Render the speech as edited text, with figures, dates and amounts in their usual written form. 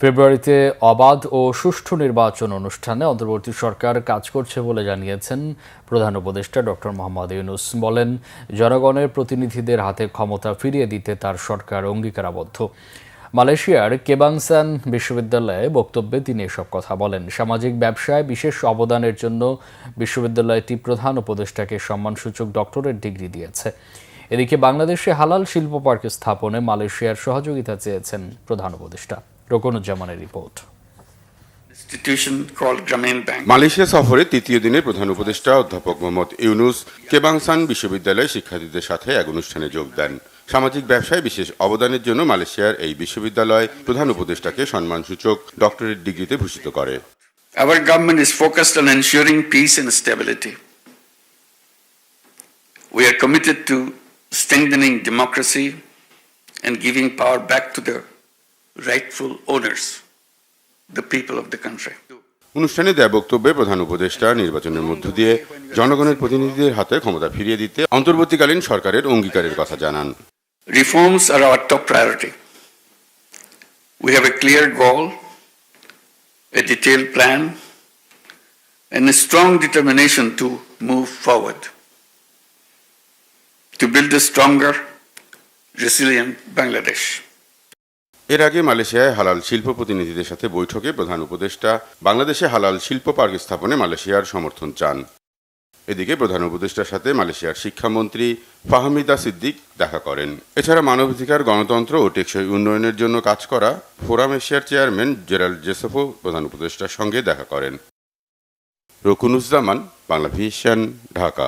ফেব্রুয়ারিতে অবাধ ও সুষ্ঠু নির্বাচন অনুষ্ঠানে অন্তর্বর্তী সরকার কাজ করছে বলে জানিয়েছেন প্রধান উপদেষ্টা ডক্টর মোহাম্মদ ইউনূস। বলেন, জনগণের প্রতিনিধিদের হাতে ক্ষমতা ফিরিয়ে দিতে তার সরকার অঙ্গীকারাবদ্ধ। মালয়েশিয়ার কেবাংসান বিশ্ববিদ্যালয়ে বক্তব্যে তিনি এসব কথা বলেন। সামাজিক ব্যবসায় বিশেষ অবদানের জন্য বিশ্ববিদ্যালয়টি প্রধান উপদেষ্টাকে সম্মানসূচক ডক্টরেট ডিগ্রি দিয়েছে। এদিকে বাংলাদেশে হালাল শিল্প পার্ক স্থাপনে মালয়েশিয়ার সহযোগিতা চেয়েছেন প্রধান উপদেষ্টা। রোকনুজ্জামানের রিপোর্ট। মালয়েশিয়া সফরে তৃতীয় দিনে প্রধান উপদেষ্টা অধ্যাপক মোহাম্মদ ইউনূস কেবাংসান বিশ্ববিদ্যালয়ের শিক্ষার্থীদের সাথে এক অনুষ্ঠানে যোগ দেন। সামাজিক ব্যবসায় বিশেষ অবদানের জন্য মালয়েশিয়ার এই বিশ্ববিদ্যালয় প্রধান উপদেষ্টাকে সম্মানসূচক ডক্টরেট ডিগ্রিতে ভূষিত করে। Our government is focused on ensuring peace and stability. We are committed to strengthening democracy and giving power back to the rightful owners, the people of the country. অনুষ্ঠানে দেয়া বক্তব্যে প্রধান উপদেষ্টা নির্বাচনের মধ্য দিয়ে জনগণের প্রতিনিধিদের হাতে ক্ষমতা ফিরিয়ে দিতে অন্তর্বর্তীকালীন সরকারের অঙ্গীকারের কথা জানান। Reforms are our top priority. We have a clear goal, a detailed plan, and a strong determination to move forward, to build a stronger, resilient Bangladesh. এর আগে মালয়েশিয়ায় হালাল শিল্প প্রতিনিধিদের সাথে বৈঠকে প্রধান উপদেষ্টা বাংলাদেশে হালাল শিল্প পার্ক স্থাপনে মালয়েশিয়ার সমর্থন চান। এদিকে প্রধান উপদেষ্টার সাথে মালয়েশিয়ার শিক্ষামন্ত্রী ফাহমিদা সিদ্দিক দেখা করেন। এছাড়া মানবাধিকার, গণতন্ত্র ও টেকসই উন্নয়নের জন্য কাজ করা ফোরাম এশিয়ার চেয়ারম্যান জেরাল্ড জোসেফও প্রধান উপদেষ্টার সঙ্গে দেখা করেন। রোকনুজ্জামান, বাংলা ভিশন, ঢাকা।